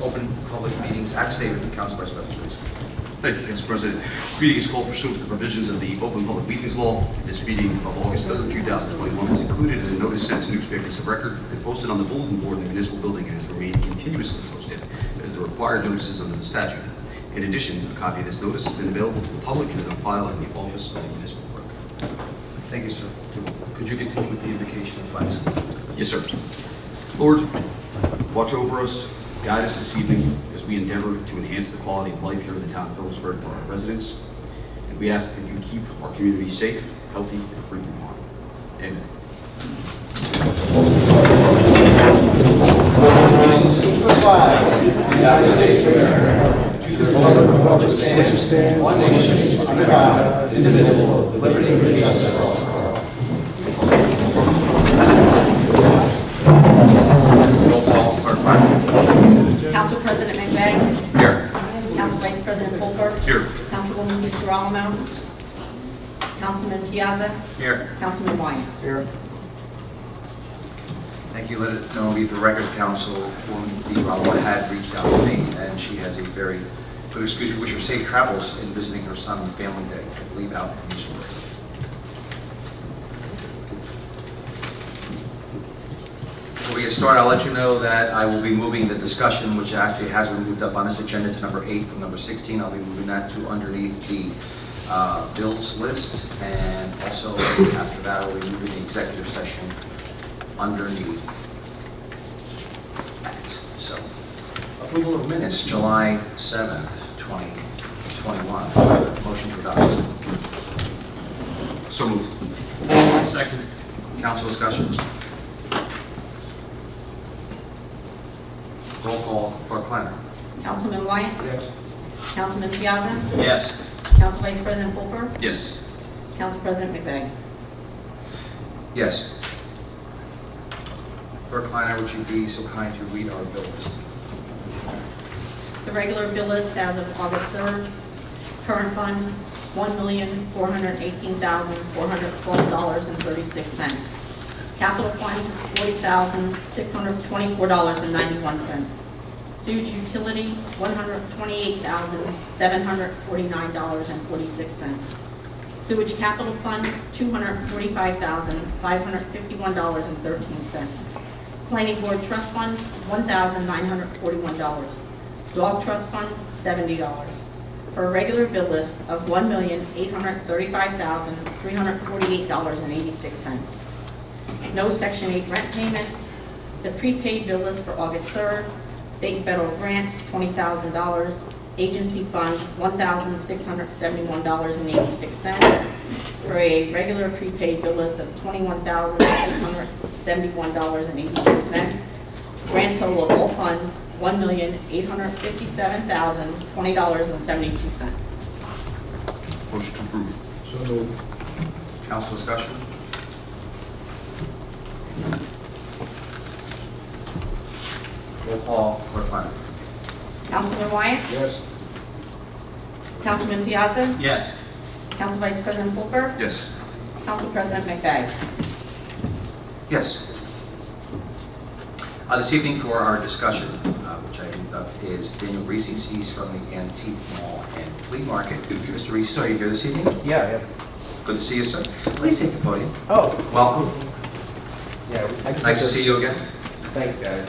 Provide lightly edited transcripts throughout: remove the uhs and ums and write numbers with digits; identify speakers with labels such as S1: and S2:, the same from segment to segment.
S1: Open Public Meetings Act statement. Council Vice President, please.
S2: Thank you, Council President. This meeting is called pursuant to the provisions of the Open Public Meetings Law. This meeting of August 3rd, 2021 was included in a notice sent to newspapers of record and posted on the bulletin board in the municipal building and has remained continuously posted as the required notices under the statute. In addition, a copy of this notice has been available to the public and is on file in the office of the municipal clerk.
S1: Thank you, sir. Could you continue with the invocation of flags?
S2: Yes, sir. Lord, watch over us, guide us this evening as we endeavor to enhance the quality of life here in the town of Phillipsburg for our residents. And we ask that you keep our community safe, healthy, and free from harm. Amen.
S3: To the flag of the United States of America, to the republic which stands one nation under God, indivisible, with liberty and justice for all.
S4: Council President McVeigh.
S2: Here.
S4: Council Vice President Fulker.
S2: Here.
S4: Councilwoman DeGirolamo. Councilman Piazza.
S1: Here.
S4: Councilman Wyatt.
S3: Here.
S1: Thank you. Let it known, be the record, Councilwoman DeGirolamo had reached out to me, and she has a very good excuse. We wish her safe travels in visiting her son on Family Day, I believe, out in Missouri. Before we get started, I'll let you know that I will be moving the discussion, which actually has been moved up on this agenda, to number 8 from number 16. I'll be moving that to underneath the bills list, and also after that, I'll be moving the executive session underneath that. So, approval of minutes, July 7th, 2021. Motion to adopt.
S2: So moved.
S1: Second. Council discussion. Roll call, Clerk Kleiner.
S4: Councilman Wyatt.
S3: Yes.
S4: Councilman Piazza.
S1: Yes.
S4: Council Vice President Fulker.
S2: Yes.
S4: Council President McVeigh.
S1: Yes. Clerk Kleiner, would you be so kind to read our bill list?
S4: The regular bill list as of August 3rd. Current fund, $1,418,412.36. Capital fund, $40,624.91. Sewage utility, $128,749.46. Sewage capital fund, $245,551.13. Planning board trust fund, $1,941. Dog trust fund, $70. For a regular bill list of $1,835,348.86. No Section 8 rent payments. The prepaid bill list for August 3rd. State and federal grants, $20,000. Agency fund, $1,671.86. For a regular prepaid bill list of $21,671.86. Grand total of all funds, $1,857,020.72.
S2: Motion to approve.
S3: So moved.
S1: Council discussion? Roll call, Clerk Kleiner.
S4: Councilman Wyatt.
S3: Yes.
S4: Councilman Piazza.
S1: Yes.
S4: Council Vice President Fulker.
S2: Yes.
S4: Council President McVeigh.
S1: Yes. This evening for our discussion, which I moved up, is Daniel Reese. He's from the Antique Mall and Flea Market. Mr. Reese, are you here this evening?
S5: Yeah.
S1: Good to see you, sir. Please take the podium.
S5: Oh,
S1: Welcome.
S5: yeah.
S1: Nice to see you again.
S5: Thanks, guys.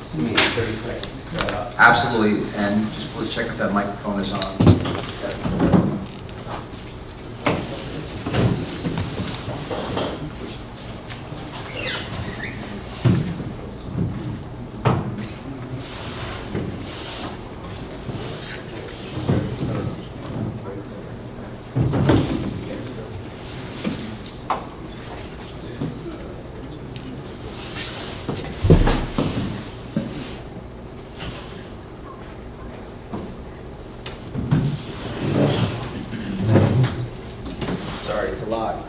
S5: See me in 30 seconds.
S1: Absolutely, and just please check if that microphone is on.
S5: Sorry, it's a lot.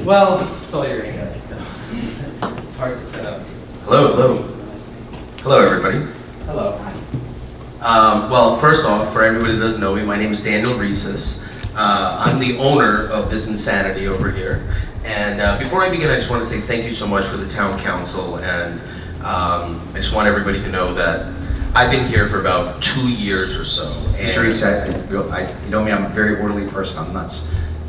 S5: Well, it's all your hand. It's hard to set up.
S1: Hello, hello. Hello, everybody.
S5: Hello.
S6: Well, first off, for everybody that doesn't know me, my name is Daniel Reeses. I'm the owner of this insanity over here. And before I begin, I just want to say thank you so much for the town council. And I just want everybody to know that I've been here for about 2 years or so.
S1: Mr. Reset, you know me, I'm a very orderly person, I'm nuts.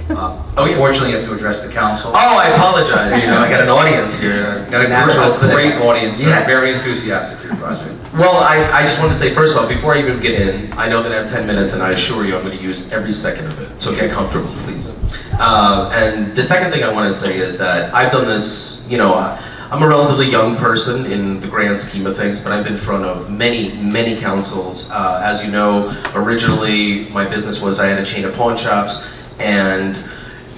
S6: Oh, yeah.
S1: Fortunately, you have to address the council.
S6: Oh, I apologize. You know, I got an audience here. Got
S1: A great audience,
S6: Yeah.
S1: very enthusiastic for your project.
S6: Well, I just wanted to say, first of all, before I even get in, I know that I have 10 minutes, and I assure you I'm going to use every second of it. So get comfortable, please. And the second thing I want to say is that I've done this, you know, I'm a relatively young person in the grand scheme of things, but I've been in front of many, many councils. As you know, originally my business was I had a chain of pawn shops, and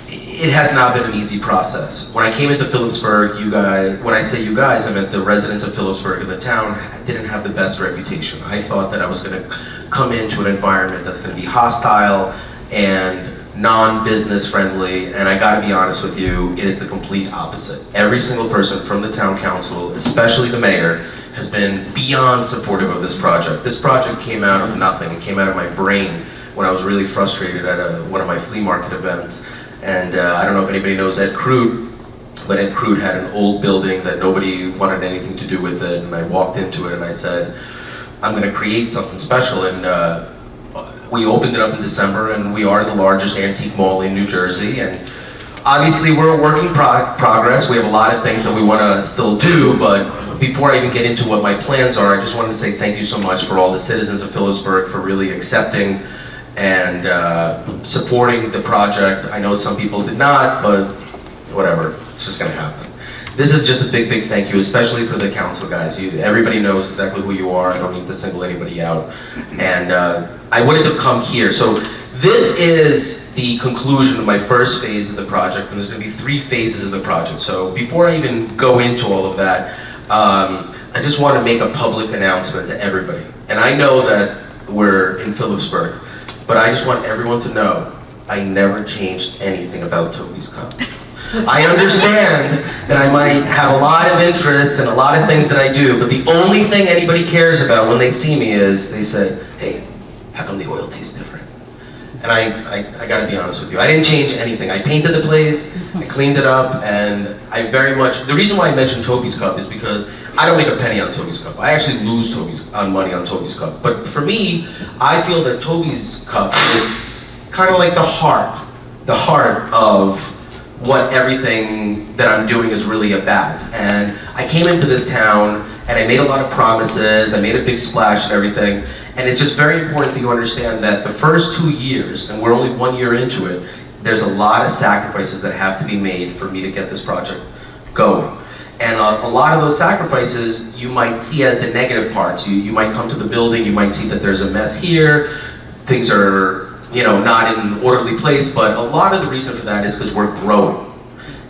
S6: it has not been an easy process. When I came into Phillipsburg, you guys, when I say you guys, I meant the residents of Phillipsburg and the town didn't have the best reputation. I thought that I was going to come into an environment that's going to be hostile and non-business friendly, and I gotta be honest with you, it is the complete opposite. Every single person from the town council, especially the mayor, has been beyond supportive of this project. This project came out of nothing. It came out of my brain when I was really frustrated at one of my flea market events. And I don't know if anybody knows Ed Crude, but Ed Crude had an old building that nobody wanted anything to do with it, and I walked into it and I said, I'm gonna create something special. And we opened it up in December, and we are the largest antique mall in New Jersey. And obviously, we're a working progress. We have a lot of things that we want to still do, but before I even get into what my plans are, I just wanted to say thank you so much for all the citizens of Phillipsburg for really accepting and supporting the project. I know some people did not, but whatever, it's just going to happen. This is just a big, big thank you, especially for the council guys. Everybody knows exactly who you are. I don't need to single anybody out. And I wanted to come here. So this is the conclusion of my first phase of the project, and there's going to be 3 phases of the project. So before I even go into all of that, I just want to make a public announcement to everybody. And I know that we're in Phillipsburg, but I just want everyone to know I never changed anything about Toby's Cup. I understand that I might have a lot of interests and a lot of things that I do, but the only thing anybody cares about when they see me is they say, hey, how come the oil tastes different? And I gotta be honest with you, I didn't change anything. I painted the place, I cleaned it up, and I very much, the reason why I mentioned Toby's Cup is because I don't make a penny on Toby's Cup. I actually lose money on Toby's Cup. But for me, I feel that Toby's Cup is kind of like the heart of what everything that I'm doing is really about. And I came into this town and I made a lot of promises, I made a big splash and everything, and it's just very important that you understand that the first 2 years, and we're only 1 year into it, there's a lot of sacrifices that have to be made for me to get this project going. And a lot of those sacrifices you might see as the negative parts. You might come to the building, you might see that there's a mess here, things are not in an orderly place, but a lot of the reason for that is because we're growing.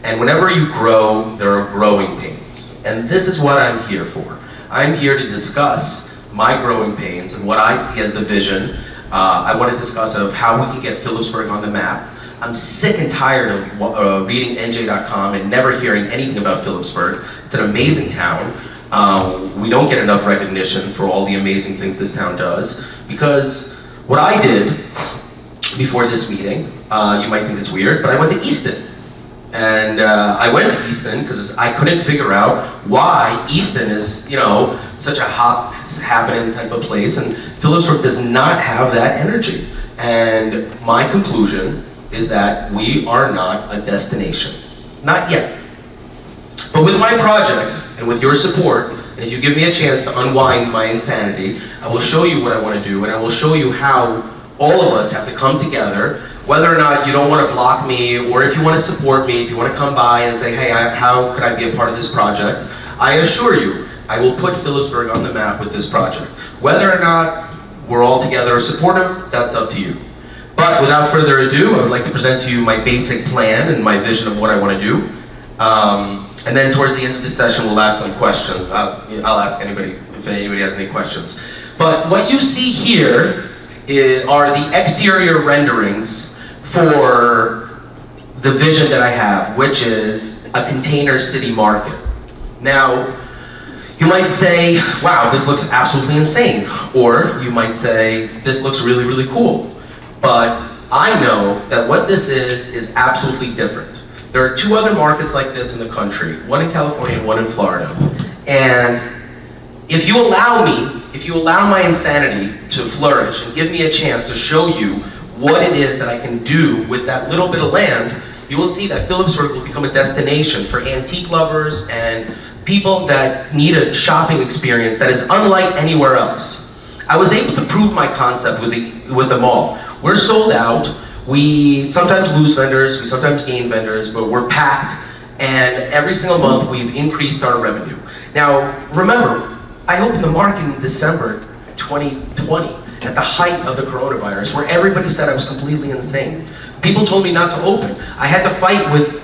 S6: And whenever you grow, there are growing pains. And this is what I'm here for. I'm here to discuss my growing pains and what I see as the vision. I want to discuss of how we can get Phillipsburg on the map. I'm sick and tired of reading NJ.com and never hearing anything about Phillipsburg. It's an amazing town. We don't get enough recognition for all the amazing things this town does, because what I did before this meeting, you might think it's weird, but I went to Easton. And I went to Easton because I couldn't figure out why Easton is, such a hot, happening type of place, and Phillipsburg does not have that energy. And my conclusion is that we are not a destination. Not yet. But with my project, and with your support, and if you give me a chance to unwind my insanity, I will show you what I want to do, and I will show you how all of us have to come together, whether or not you don't want to block me, or if you want to support me, if you want to come by and say, hey, how could I be a part of this project? I assure you, I will put Phillipsburg on the map with this project. Whether or not we're all together supportive, that's up to you. But without further ado, I would like to present to you my basic plan and my vision of what I want to do. And then towards the end of the session, we'll ask some questions. I'll ask anybody if anybody has any questions. But what you see here are the exterior renderings for the vision that I have, which is a container city market. Now, You might say, wow, this looks absolutely insane. Or you might say, this looks really, really cool. But I know that what this is absolutely different. There are 2 other markets like this in the country, one in California and one in Florida. And if you allow me, if you allow my insanity to flourish and give me a chance to show you what it is that I can do with that little bit of land, you will see that Phillipsburg will become a destination for antique lovers and people that need a shopping experience that is unlike anywhere else. I was able to prove my concept with the mall. We're sold out. We sometimes lose vendors, we sometimes gain vendors, but we're packed, and every single month we've increased our revenue. Now, remember, I opened the market in December 2020, at the height of the coronavirus, where everybody said I was completely insane. People told me not to open. I had to fight with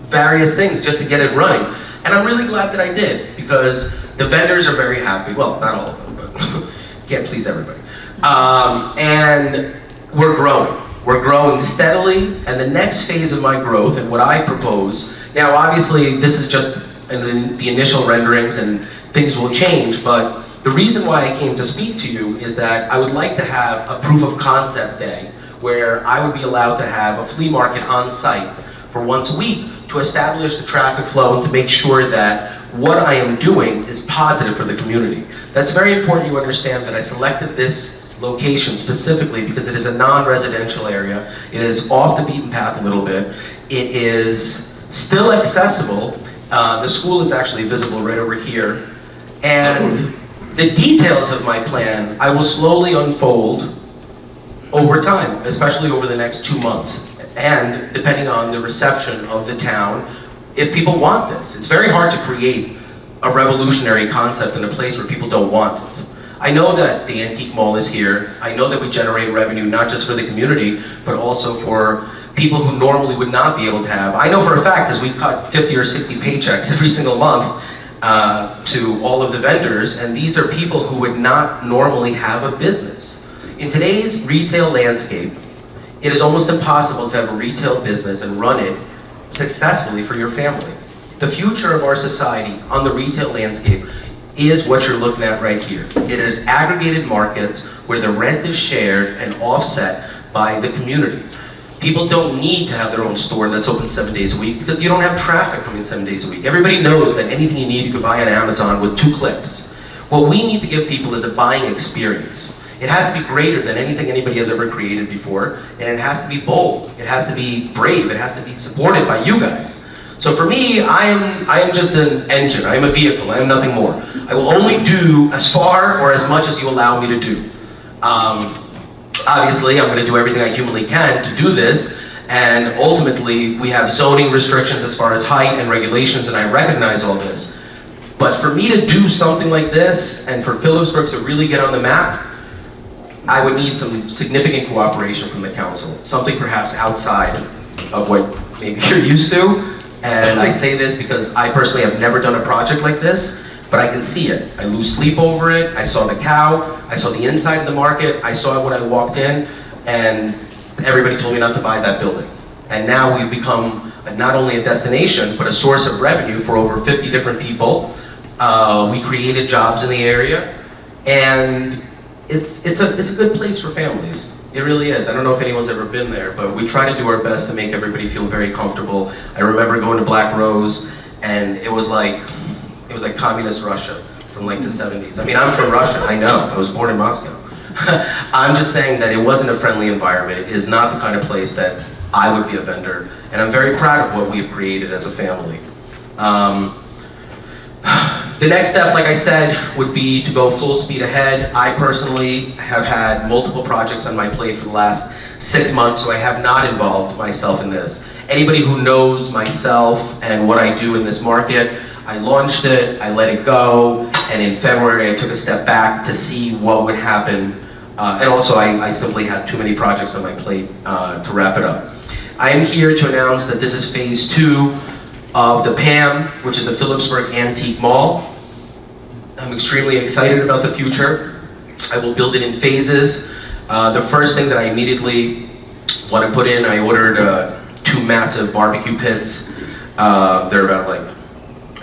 S6: various things just to get it running. And I'm really glad that I did, because the vendors are very happy. Well, not all of them, but can't please everybody. And we're growing. We're growing steadily, and the next phase of my growth and what I propose, now obviously this is just in the initial renderings and things will change, but the reason why I came to speak to you is that I would like to have a proof of concept day where I would be allowed to have a flea market on site for once a week to establish the traffic flow and to make sure that what I am doing is positive for the community. That's very important you understand that I selected this location specifically because it is a non-residential area. It is off the beaten path a little bit. It is still accessible. The school is actually visible right over here. And the details of my plan, I will slowly unfold over time, especially over the next 2 months. And depending on the reception of the town, if people want this. It's very hard to create a revolutionary concept in a place where people don't want it. I know that the Antique Mall is here. I know that we generate revenue not just for the community, but also for people who normally would not be able to have. I know for a fact, because we cut 50 or 60 paychecks every single month to all of the vendors, and these are people who would not normally have a business. In today's retail landscape, it is almost impossible to have a retail business and run it successfully for your family. The future of our society on the retail landscape is what you're looking at right here. It is aggregated markets where the rent is shared and offset by the community. People don't need to have their own store that's open 7 days a week because you don't have traffic coming 7 days a week. Everybody knows that anything you need you can buy on Amazon with 2 clicks. What we need to give people is a buying experience. It has to be greater than anything anybody has ever created before, and it has to be bold. It has to be brave. It has to be supported by you guys. So for me, I am just an engine. I am a vehicle. I am nothing more. I will only do as far or as much as you allow me to do. Obviously, I'm going to do everything I humanly can to do this, and ultimately, we have zoning restrictions as far as height and regulations, and I recognize all this. But for me to do something like this, and for Phillipsburg to really get on the map, I would need some significant cooperation from the council, something perhaps outside of what maybe you're used to. And I say this because I personally have never done a project like this, but I can see it. I lose sleep over it. I saw the cow. I saw the inside of the market. I saw it when I walked in, and everybody told me not to buy that building. And now we've become not only a destination, but a source of revenue for over 50 different people. We created jobs in the area, and it's a good place for families. It really is. I don't know if anyone's ever been there, but we try to do our best to make everybody feel very comfortable. I remember going to Black Rose, and it was like communist Russia from like the 70s. I mean, I'm from Russia, I know. I was born in Moscow. I'm just saying that it wasn't a friendly environment. It is not the kind of place that I would be a vendor, and I'm very proud of what we've created as a family. The next step, like I said, would be to go full speed ahead. I personally have had multiple projects on my plate for the last 6 months, so I have not involved myself in this. Anybody who knows myself and what I do in this market, I launched it, I let it go, and in February I took a step back to see what would happen. And also I simply had too many projects on my plate to wrap it up. I am here to announce that this is phase 2 of the PAM, which is the Phillipsburg Antique Mall. I'm extremely excited about the future. I will build it in phases. The first thing that I immediately want to put in, I ordered 2 massive barbecue pits. They're about like,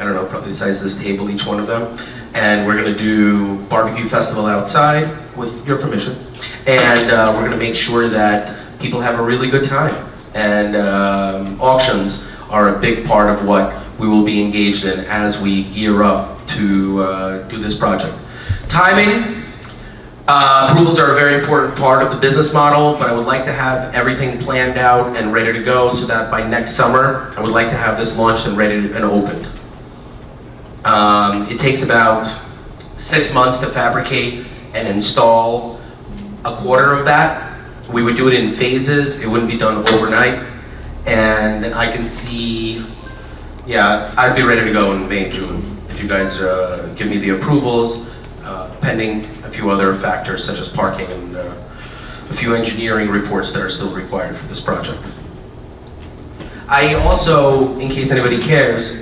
S6: I I don't know, probably the size of this table, each one of them. And we're gonna do barbecue festival outside, with your permission. And we're gonna make sure that people have a really good time. And auctions are a big part of what we will be engaged in as we gear up to do this project. Timing, approvals are a very important part of the business model, but I would like to have everything planned out and ready to go so that by next summer, I would like to have this launched and ready and opened. It takes about 6 months to fabricate and install a quarter of that. We would do it in phases, it wouldn't be done overnight. And I can see, yeah, I'd be ready to go in May, June, if you guys give me the approvals, pending a few other factors such as parking and a few engineering reports that are still required for this project. I also, in case anybody cares,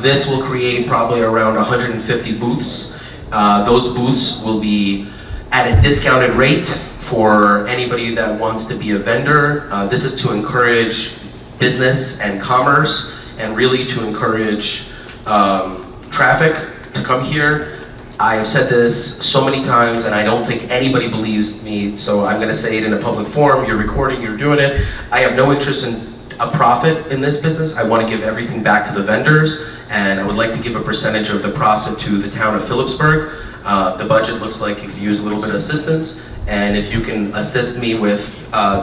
S6: this will create probably around 150 booths. Those booths will be at a discounted rate for anybody that wants to be a vendor. This is to encourage business and commerce, and really to encourage traffic to come here. I've said this so many times, and I don't think anybody believes me, so I'm gonna say it in a public forum. You're recording, you're doing it. I have no interest in a profit in this business. I want to give everything back to the vendors, and I would like to give a percentage of the profit to the town of Phillipsburg. The budget looks like you could use a little bit of assistance, and if you can assist me with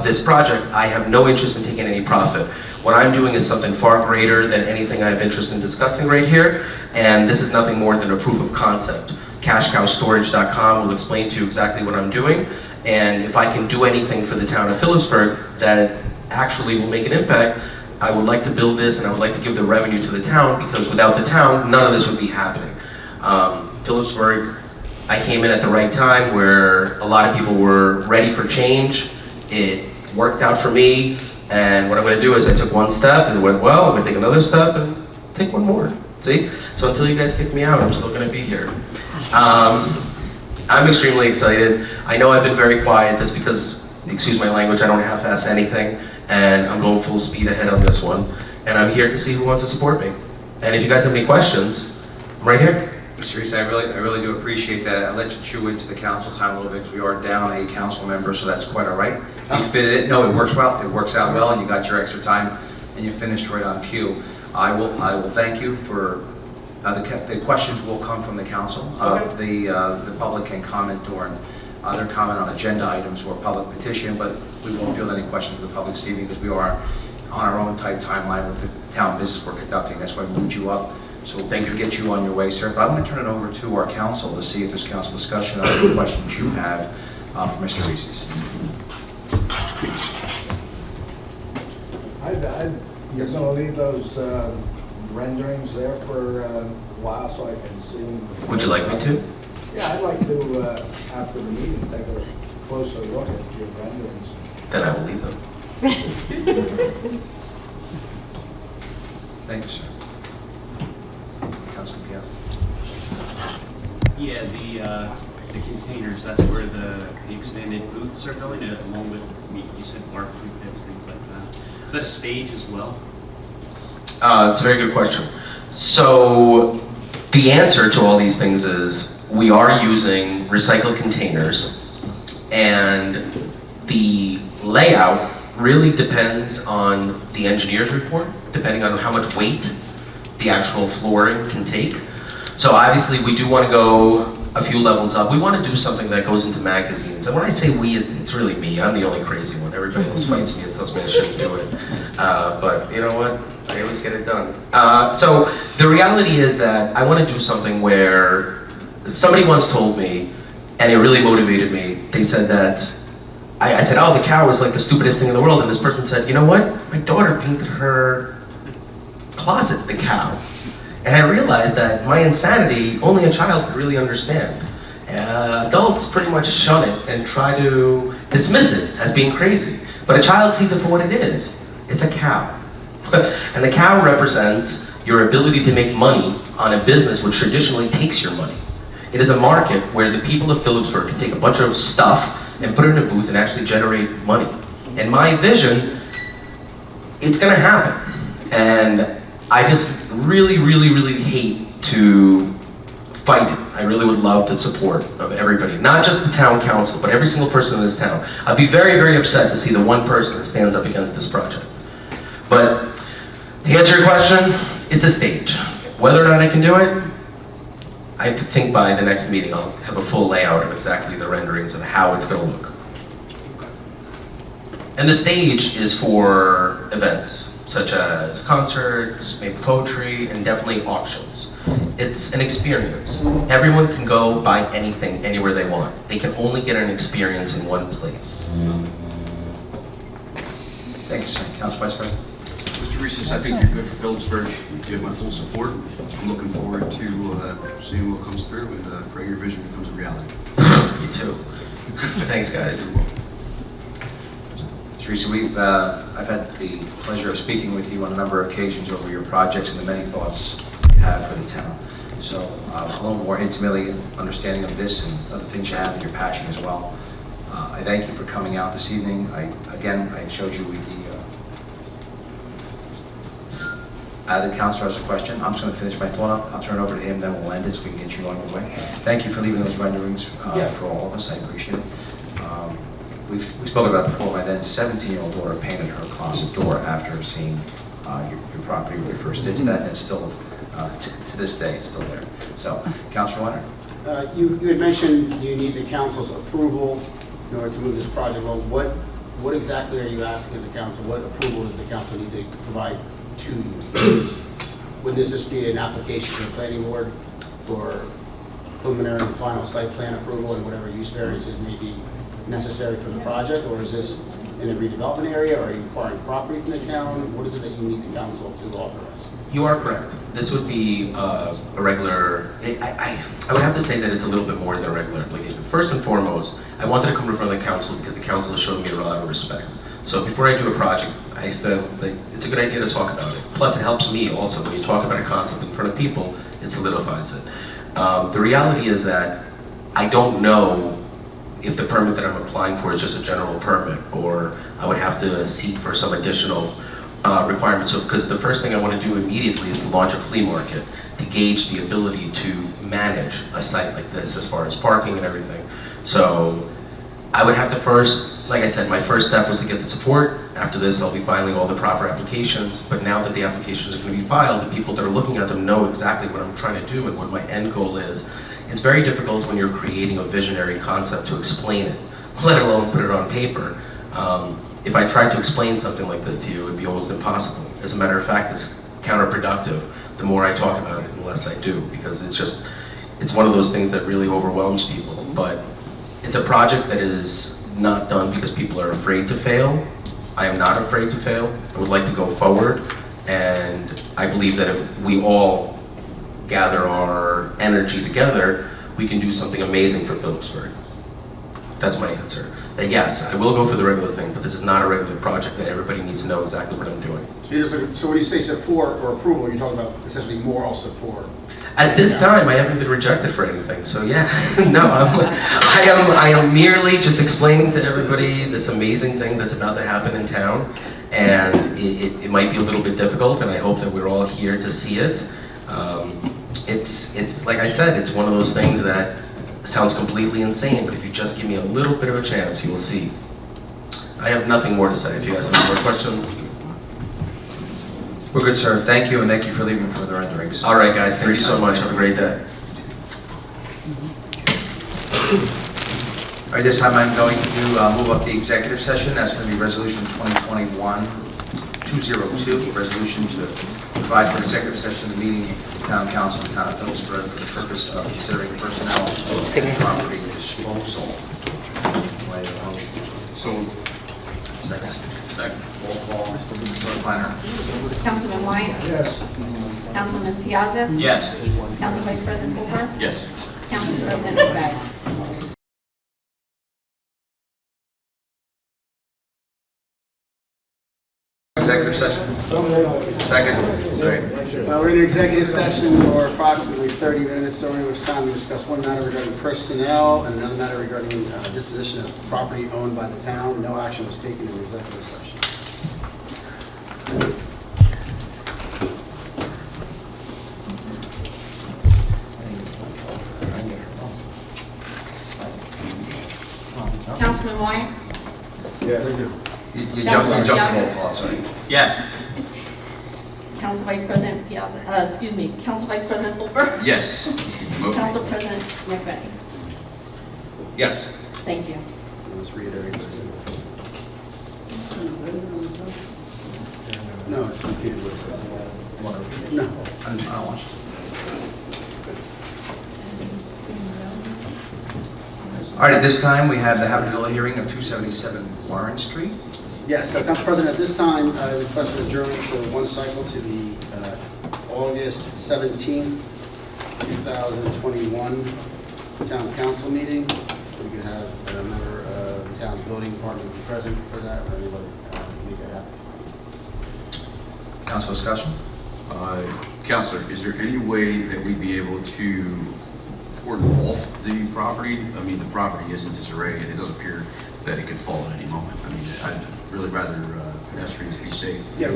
S6: this project, I have no interest in taking any profit. What I'm doing is something far greater than anything I have interest in discussing right here, and this is nothing more than a proof of concept. CashCowStorage.com will explain to you exactly what I'm doing, and if I can do anything for the town of Phillipsburg that actually will make an impact, I would like to build this, and I would like to give the revenue to the town, because without the town, none of this would be happening. Phillipsburg, I came in at the right time where a lot of people were ready for change. It worked out for me, and what I'm going to do is I took one step, and it went well. I'm going to take another step and take one more. See? So until you guys kick me out, I'm still going to be here. I'm extremely excited. I know I've been very quiet. That's because, excuse my language, I don't half-ass anything, and I'm going full speed ahead on this one. And I'm here to see who wants to support me. And if you guys have any questions, I'm right here.
S1: Mr. Reese, I really do appreciate that. I'll let you chew into the council time a little bit, because we are down a council member, so that's quite all right. You fitted it. No, it works well. It works out well, and you got your extra time, and you finished right on cue. I will thank you for, the questions will come from the council. The public can comment during their comment on agenda items or public petition, but we won't field any questions from the public, Stevie, because we are on our own tight timeline with the town business we're conducting. That's why we moved you up. So thank you, get you on your way, sir. But I'm going to turn it over to our council to see if there's council discussion on the questions you have for Mr. Reese's.
S3: You're going to leave those renderings there for a while so I can see them?
S6: Would you like me to?
S3: Yeah, I'd like to, after the meeting, take a closer look at your renderings.
S6: Then I will leave them.
S1: Thank you, sir. Councilman Piat.
S7: Yeah, the containers, that's where the expanded booths are going, along with, you said barbecue pits, things like that. Is that a stage as well?
S6: It's a very good question. So the answer to all these things is we are using recycled containers, and the layout really depends on the engineer's report, depending on how much weight the actual flooring can take. So obviously we do want to go a few levels up. We want to do something that goes into magazines. And when I say we, it's really me. I'm the only crazy one. Everybody else fights me and tells me I shouldn't do it. But you know what? I always get it done. So the reality is that I want to do something where somebody once told me, and it really motivated me. They said that, I said, oh, the cow is like the stupidest thing in the world. And this person said, you know what? My daughter painted her closet the cow. And I realized that my insanity, only a child could really understand. Adults pretty much shun it and try to dismiss it as being crazy. But a child sees it for what it is. It's a cow. And the cow represents your ability to make money on a business which traditionally takes your money. It is a market where the people of Phillipsburg can take a bunch of stuff and put it in a booth and actually generate money. And my vision, it's gonna happen. And I just really, really, really hate to fight it. I really would love the support of everybody, not just the town council, but every single person in this town. I'd be very, very upset to see the one person that stands up against this project. But to answer your question, it's a stage. Whether or not I can do it, I have to think by the next meeting I'll have a full layout of exactly the renderings of how it's going to look. And the stage is for events, such as concerts, maybe poetry, and definitely auctions. It's an experience. Everyone can go buy anything, anywhere they want. They can only get an experience in one place.
S1: Thank you, sir. Council Vice President.
S2: Mr. Reese, I think you're good for Phillipsburg. You have my full support. I'm looking forward to seeing what comes through and pray your vision becomes a reality.
S6: You too. Thanks, guys.
S1: Teresa, I've had the pleasure of speaking with you on a number of occasions over your projects and the many thoughts you have for the town. So a little more intimately understanding of this and other things you have and your passion as well. I thank you for coming out this evening. I showed you the councilor has a question. I'm just going to finish my thought up. I'll turn it over to him, then we'll end it so we can get you on your way. Thank you for leaving those renderings for all of us. I appreciate it. We spoke about it before. My then 17-year-old daughter painted her closet door after seeing your property when we first did that, and it's still, to this day, it's still there. So, Councilor Leonard?
S3: You had mentioned you need the council's approval in order to move this project along. What exactly are you asking of the council? What approval does the council need to provide to you? Would this just be an application to the planning board for preliminary and final site plan approval and whatever use variances may be necessary for the project, or is this in a redevelopment area, or are you acquiring property from the town? What is it that you need the council to authorize?
S6: You are correct. This would be a regular, I would have to say that it's a little bit more than a regular application. First and foremost, I wanted to come in front of the council because the council has shown me a lot of respect. So before I do a project, I feel like it's a good idea to talk about it. Plus it helps me also. When you talk about a concept in front of people, it solidifies it. The reality is that I don't know if the permit that I'm applying for is just a general permit, or I would have to seek for some additional requirements. So, because the first thing I want to do immediately is to launch a flea market to gauge the ability to manage a site like this as far as parking and everything. So I would have to first, like I said, my first step was to get the support. After this, I'll be filing all the proper applications. But now that the applications are going to be filed, the people that are looking at them know exactly what I'm trying to do and what my end goal is. It's very difficult when you're creating a visionary concept to explain it, let alone put it on paper. If I tried to explain something like this to you, it would be almost impossible. As a matter of fact, it's counterproductive. The more I talk about it, the less I do, because it's one of those things that really overwhelms people. But it's a project that is not done because people are afraid to fail. I am not afraid to fail. I would like to go forward, and I believe that if we all gather our energy together, we can do something amazing for Phillipsburg. That's my answer. That yes, I will go for the regular thing, but this is not a regular project that everybody needs to know exactly what I'm doing.
S3: So when you say support or approval, you're talking about essentially moral support?
S6: At this time, I haven't been rejected for anything, so yeah. No, I am merely just explaining to everybody this amazing thing that's about to happen in town, and it might be a little bit difficult, and I hope that we're all here to see it. It's like I said, it's one of those things that sounds completely insane, but if you just give me a little bit of a chance, you will see. I have nothing more to say. If you guys have any more questions.
S1: We're good, sir. Thank you, and thank you for leaving for the renderings.
S6: All right, guys. Thank you so much. Have a great day.
S1: All right, this time I'm going to move up the executive session. That's going to be Resolution 2021-202, resolution to provide for executive session in the meeting of the Town Council of the Town of Phillipsburg for the purpose of considering personnel and property disposal.
S2: So,
S1: Second. Roll call, Mr. Planner.
S4: Councilman Wyatt?
S3: Yes.
S4: Councilman Piazza?
S7: Yes.
S4: Council Vice President Hoover?
S2: yes.
S4: Council President O'Reilly?
S1: Executive session. Second.
S3: We're in an executive session for approximately 30 minutes, during which time we discuss one matter regarding personnel and another matter regarding disposition of property owned by the town. No action was taken in the executive session.
S4: Councilman Wyatt?
S3: Yes. I do.
S1: You jumped the roll call, sorry.
S7: Yes.
S4: Council Vice President Piazza, Council Vice President Fulper?
S2: Yes.
S4: Council President McVeigh?
S1: Yes.
S4: Thank you.
S3: Let's reiterate this. No, it's repeated with, no.
S1: I don't watch. All right, at this time, we have the Habitable hearing of 277 Warren Street.
S3: Yes, Council President, at this time, I request an adjournment for one cycle to the August 17th, 2021 Town Council meeting. We could have a member of the town's building department be present for that, or anybody make that happen.
S1: Council discussion?
S2: Counselor, is there any way that we'd be able to cordon off the property? I mean, the property is in disarray, and it does appear that it could fall at any moment. I mean, I'd really rather pedestrians be safe.
S3: Yeah,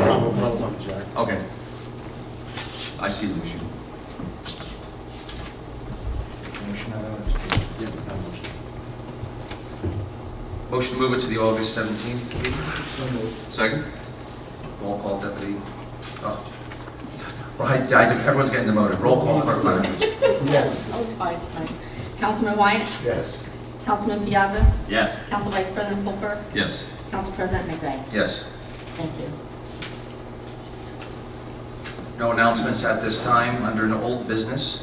S3: problem, Jack.
S2: Okay. I see the issue.
S3: Yeah, without motion.
S1: Motion to move it to the August 17th meeting.
S2: Second?
S1: Roll call, deputy. Oh. Right, everyone's getting demoted. Roll call, clerk Leonard.
S3: Yes.
S4: Oh, tied tonight. Councilman Wyatt?
S3: Yes.
S4: Councilman Piazza?
S7: Yes.
S4: Council Vice President Fulper?
S2: Yes.
S4: Council President McVeigh?
S1: Yes.
S4: Thank you.
S1: No announcements at this time under an old business.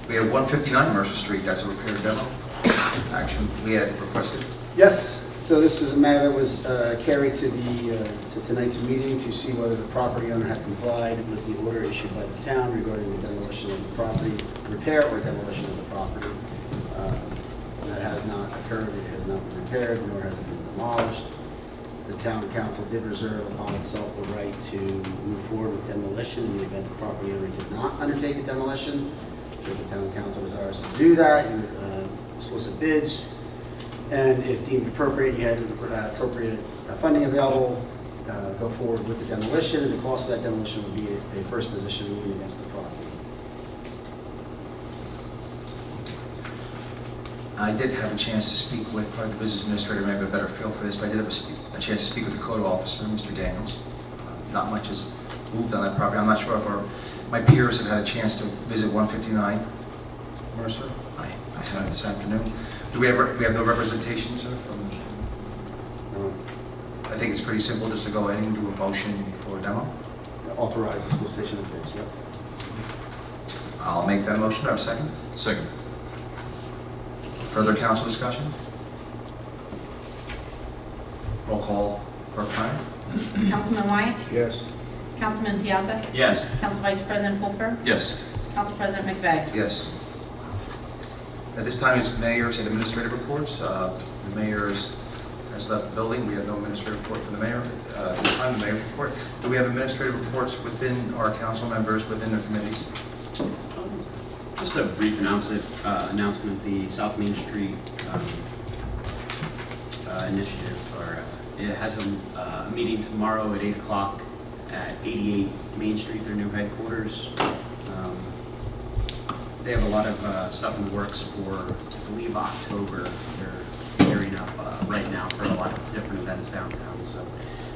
S1: We have 159 Mercer Street, that's a repair demo. Action we had requested.
S3: Yes, so this is a matter that was carried to the to tonight's meeting to see whether the property owner had complied with the order issued by the town regarding the demolition of the property, repair or demolition of the property. That has not occurred, it has not been repaired, nor has it been demolished. The town council did reserve upon itself the right to move forward with demolition in the event the property owner did not undertake a demolition. If the town council desires to do that, you solicit bids, and if deemed appropriate, you had appropriate funding available, go forward with the demolition, and the cost of that demolition would be a first position lien against the property.
S1: I did have a chance to speak with, probably the business administrator may have a better feel for this, but I did have a chance to speak with the code officer, Mr. Daniels. Not much has moved on that property. I'm not sure if my peers have had a chance to visit 159 Mercer. I have this afternoon. We have no representation, sir, from, I think it's pretty simple just to go ahead and do a motion for demo.
S3: Authorize the solicitation of bids, yep.
S1: I'll make that motion. Do I have a second?
S2: Second.
S1: Further council discussion? Roll call, clerk Ryan.
S4: Councilman Wyatt?
S3: Yes.
S4: Councilman Piazza?
S7: Yes.
S4: Council Vice President Fulper?
S2: Yes.
S4: Council President McVeigh?
S1: Yes. At this time, it's mayor's and administrative reports. The mayor has left the building. We have no administrative report from the mayor. At this time, the mayor's report. Do we have administrative reports within our council members, within their committees?
S7: Just a brief announcement, the South Main Street initiative, it has a meeting tomorrow at 8 o'clock at 88 Main Street, their new headquarters. They have a lot of stuff in the works for, I believe, October. They're gearing up right now for a lot of different events downtown. So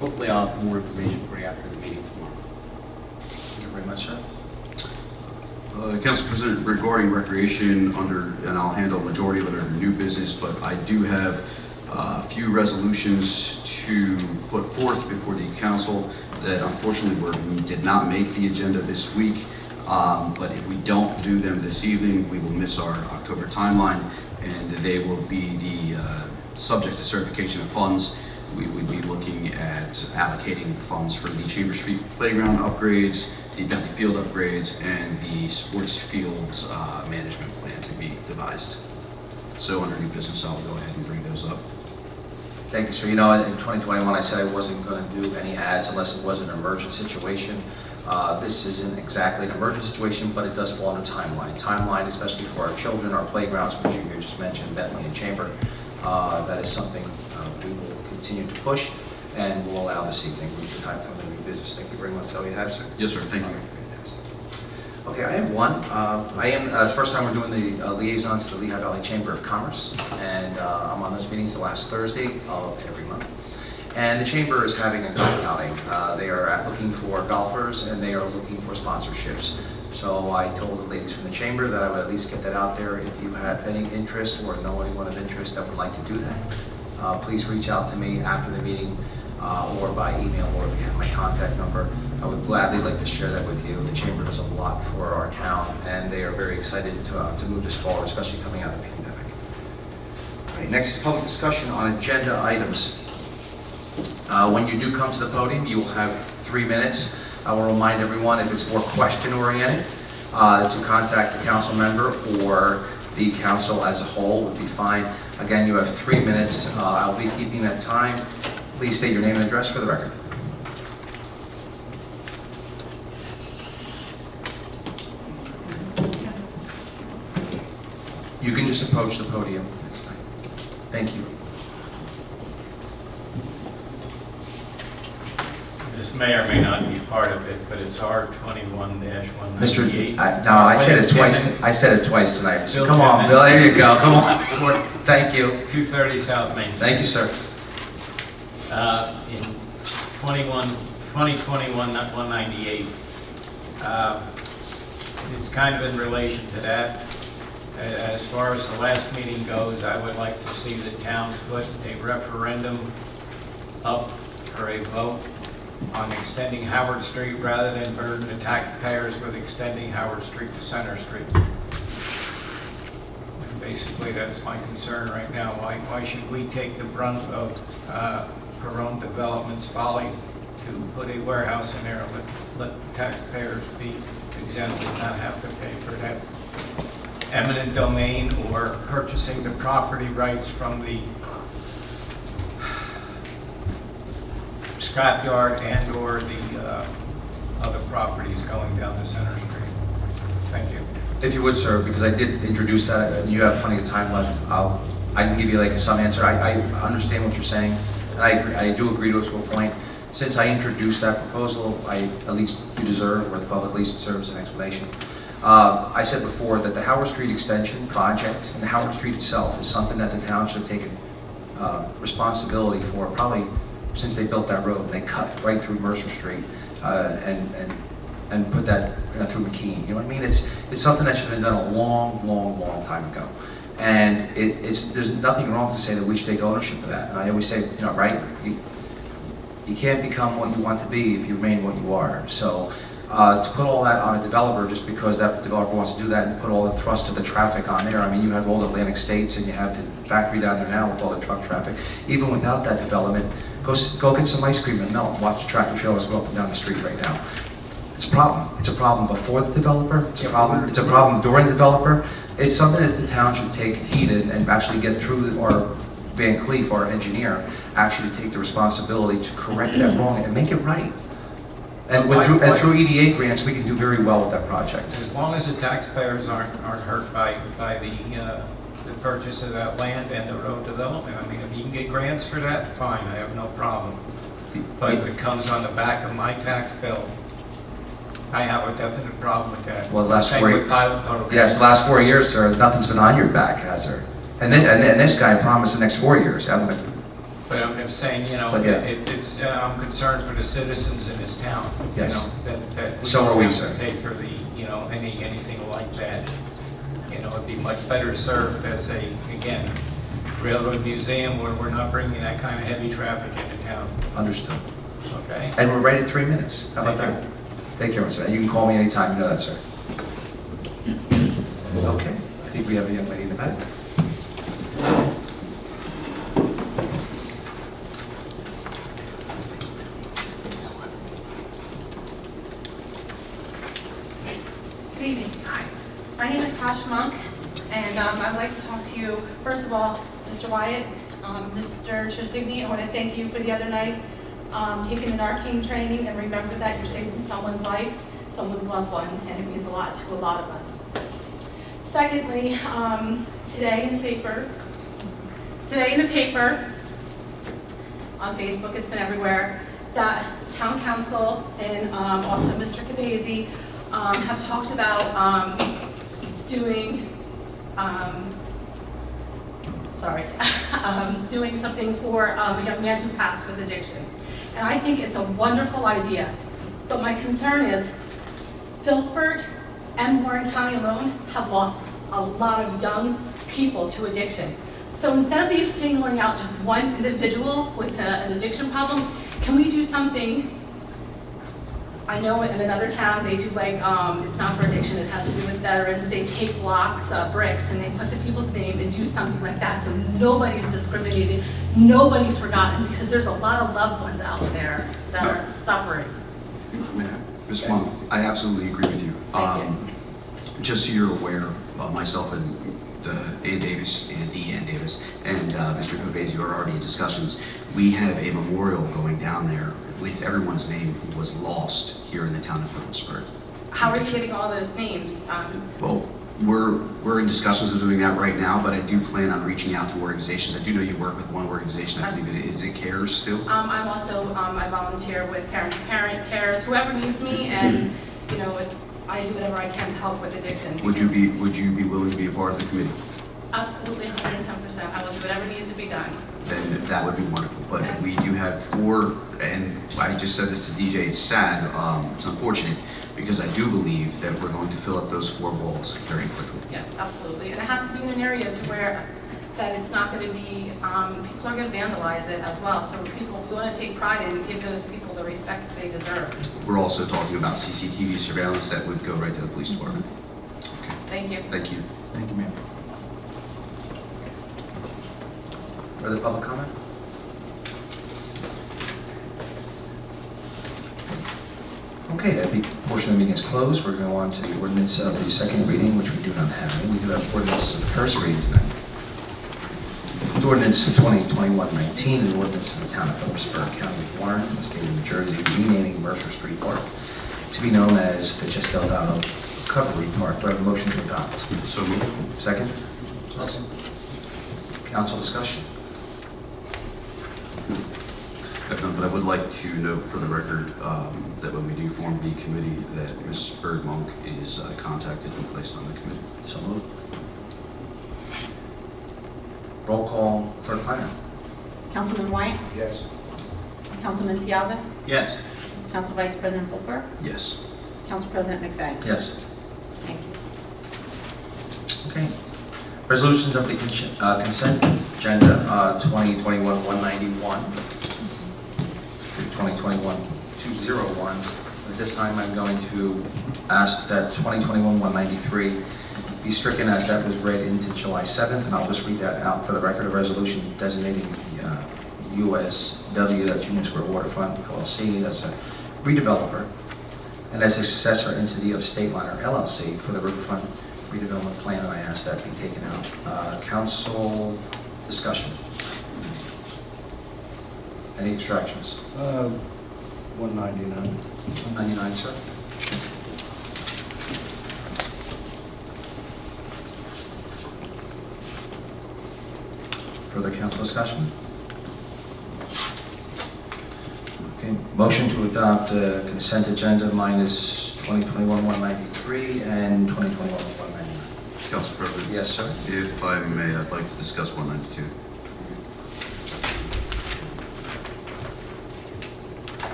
S7: hopefully I'll have more information for you after the meeting tomorrow.
S1: Thank you very much, sir.
S2: Council President, regarding recreation and I'll handle a majority of it under new business, but I do have a few resolutions to put forth before the council that unfortunately did not make the agenda this week. But if we don't do them this evening, we will miss our October timeline, and they will be the subject to certification of funds. We would be looking at allocating funds for the Chambers Street playground upgrades, the Bentley Field upgrades, and the sports fields management plan to be devised. So under new business, I'll go ahead and bring those up.
S1: Thank you, sir. You know, in 2021, I said I wasn't going to do any ads unless it was an emergent situation. This isn't exactly an emergent situation, but it does fall under timeline. Timeline, especially for our children, our playgrounds, which you just mentioned, Bentley and Chamber. That is something we will continue to push, and will allow this evening. We can time for the new business. Thank you very much. That's all you have, sir.
S2: Yes, sir. Thank you.
S1: Fantastic. Okay, I have one. It's the first time we're doing the liaison to the Lehigh Valley Chamber of Commerce, and I'm on those meetings the last Thursday of every month. And the Chamber is having a golf outing. They are looking for golfers, and they are looking for sponsorships. So I told the ladies from the Chamber that I would at least get that out there. If you have any interest or know anyone of interest that would like to do that, please reach out to me after the meeting or by email, or if you have my contact number. I would gladly like to share that with you. The Chamber does a lot for our town, and they are very excited to move this forward, especially coming out of the pandemic. All right, next is public discussion on agenda items. When you do come to the podium, you will have 3 minutes. I will remind everyone, if it's more question-oriented, to contact the council member or the council as a whole would be fine. Again, you have 3 minutes. I'll be keeping that time. Please state your name and address for the record. You can just approach the podium. That's fine. Thank you.
S8: This may or may not be part of it, but it's R21-198.
S1: Mr. No, I said it twice. I said it twice tonight. So
S8: Bill
S1: come on,
S8: Timmons.
S1: Bill. There you go. Come on. Thank you.
S8: 230 South Main.
S1: Thank you, sir.
S8: In 2021-198, it's kind of in relation to that. As far as the last meeting goes, I would like to see the town put a referendum up for a vote on extending Howard Street rather than burden the taxpayers with extending Howard Street to Center Street. And basically, that's my concern right now. Why should we take the brunt of Perone Development's folly to put a warehouse in there and let taxpayers be exempt and not have to pay for that eminent domain or purchasing the property rights from the scrapyard and or the other properties going down the Center Street. Thank you.
S1: If you would, sir, because I did introduce that, and you have plenty of time left, I can give you like some answer. I understand what you're saying, and I do agree to a point. Since I introduced that proposal, at least you deserve, or the public at least deserves an explanation. I said before that the Howard Street extension project and the Howard Street itself is something that the town should have taken responsibility for probably since they built that road. They cut right through Mercer Street and put that through McKean. You know what I mean? It's something that should have been done a long time ago. And there's nothing wrong to say that we should take ownership of that. And I always say, right? You can't become what you want to be if you remain what you are. So to put all that on a developer just because that developer wants to do that and put all the thrust of the traffic on there. I mean, you have all the Atlantic States and you have the factory down there now with all the truck traffic. Even without that development, go get some ice cream and melt and watch the tractor trailers go up and down the street right now. It's a problem. It's a problem before the developer. It's a problem. It's a problem during the developer. It's something that the town should take heed and actually get through, or Van Cleef, our engineer, actually take the responsibility to correct that wrong and make it right. And through EDA grants, we can do very well with that project.
S8: As long as the taxpayers aren't hurt by the purchase of that land and the road development. I mean, if you can get grants for that, fine, I have no problem. But if it comes on the back of my tax bill, I have a definite problem with that.
S1: Well, the last
S8: Same
S1: 4
S8: with pilot program.
S1: Yes, the last 4 years, sir, nothing's been on your back, has there? And this guy promised the next 4 years.
S8: But I'm just saying,
S1: But yeah.
S8: I'm concerned for the citizens in this town.
S1: Yes.
S8: That we
S1: So are
S8: don't
S1: we,
S8: have
S1: sir.
S8: to pay for the, anything like that. It'd be much better served as again, railroad museum where we're not bringing that kind of heavy traffic into town.
S1: Understood.
S8: Okay?
S1: And we're ready at 3 minutes. How about
S8: Thank
S1: that? Take care, sir. And you can call me anytime, you know that, sir. Okay, I think we have a young lady in the back.
S9: Good evening. Hi. My name is Tosh Monk, and I'd like to talk to you, first of all, Mr. Wyatt, Mr. Tresigny. I want to thank you for the other night, taking an arcane training, and remember that you're saving someone's life, someone's loved one, and it means a lot to a lot of us. Secondly, today in the paper, on Facebook, it's been everywhere, that town council and also Mr. Cabezi have talked about doing, doing something for a young man who passed with addiction. And I think it's a wonderful idea. But my concern is Phillipsburg and Warren County alone have lost a lot of young people to addiction. So instead of you singling out just one individual with an addiction problem, can we do something? I know in another town they do like, it's not for addiction, it has to do with veterans. They take blocks, bricks, and they put the people's name and do something like that so nobody's discriminated, nobody's forgotten, because there's a lot of loved ones out there that are suffering.
S2: Ms. Monk, I absolutely agree with you.
S9: Thank you.
S2: Just so you're aware, myself and Ann Davis and Deanne Davis and Mr. Covazio are already in discussions. We have a memorial going down there with everyone's name who was lost here in the town of Phillipsburg.
S9: How are you getting all those names?
S2: Well, we're in discussions of doing that right now, but I do plan on reaching out to organizations. I do know you work with one organization, I believe it is it CARES still?
S9: I'm also, I volunteer with Parent Cares, whoever needs me, and, you know, I do whatever I can to help with addiction.
S2: Would you be willing to be a part of the committee?
S9: Absolutely, 110%. I will do whatever needs to be done.
S2: Then that would be wonderful. But we do have 4, and I just said this to DJ, it's sad, it's unfortunate, because I do believe that we're going to fill up those 4 walls very quickly.
S9: Yeah, absolutely. And it has to be in an area to where that it's not going to be, people are going to vandalize it as well. So we want to take pride in give those people the respect they deserve.
S2: We're also talking about CCTV surveillance that would go right to the police department. Okay.
S9: Thank you.
S2: Thank you.
S1: Thank you, ma'am. Further public comment? Okay, that portion of the meeting is closed. We're going to go on to the ordinance of the second reading, which we do not have any. We do have ordinances of the first reading tonight. The ordinance 2021-19 is an ordinance of the town of Phillipsburg, County of Warren, in the state of New Jersey, renaming Mercer Street Park to be known as the Just Delgado Recovery Park. Do I have a motion to adopt?
S2: So moved.
S1: Second? Second. Council discussion?
S2: But I would like to note for the record that when we do form the committee, that Ms. Bergmonk is contacted and placed on the committee.
S1: So moved. Roll call, clerk Kleiner.
S4: Councilman Wyatt?
S3: Yes.
S4: Councilman Piazza?
S7: Yes.
S4: Council Vice President Fulper?
S2: Yes.
S4: Council President McVeigh?
S1: Yes.
S4: Thank you.
S1: Okay. Resolutions of the consent agenda 2021-191 to 2021-201. At this time, I'm going to ask that 2021-193 be stricken as that was read into July 7th, and I'll just read that out for the record. A resolution designating the USW, that's Union Square Waterfront LLC, as a redeveloper and as a successor entity of State Liner LLC for the riverfront redevelopment plan, and I ask that be taken out. Council discussion. Any extractions?
S3: 199.
S1: 199, sir. Further council discussion? Okay, motion to adopt consent agenda minus 2021-193 and 2021-199.
S2: Council President?
S1: Yes, sir.
S2: If I may, I'd like to discuss 192.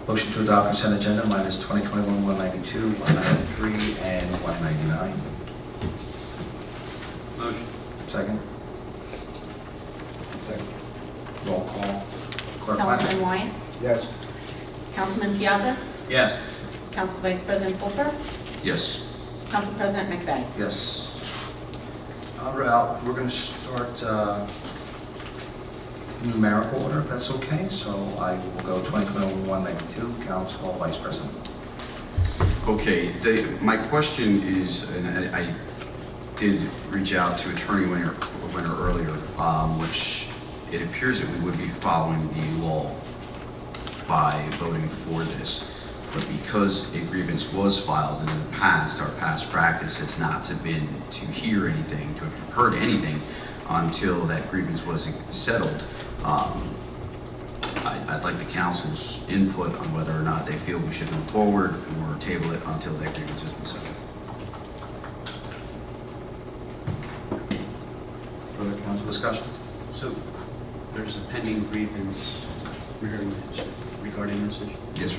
S1: Motion to adopt consent agenda minus 2021-192, 193, and 199.
S7: Motion.
S1: Second.
S3: Second.
S1: Roll call. Clerk
S4: Councilman
S1: Kleiner.
S4: Wyatt?
S3: Yes.
S4: Councilman Piazza?
S7: Yes.
S4: Council Vice President Fulper?
S2: Yes.
S4: Council President McVeigh?
S1: Yes. We're going to start numerical order, if that's okay. So I will go 2021-192, Council Vice President.
S2: Okay, my question is, and I did reach out to Attorney Winter earlier, which it appears that we would be following the law by voting for this. But because a grievance was filed in the past, our past practice has not been to hear anything, to have heard anything until that grievance was settled. I'd like the council's input on whether or not they feel we should move forward or table it until that grievance has been settled.
S1: Further council discussion?
S7: So there's a pending grievance regarding this issue.
S2: Yes, sir.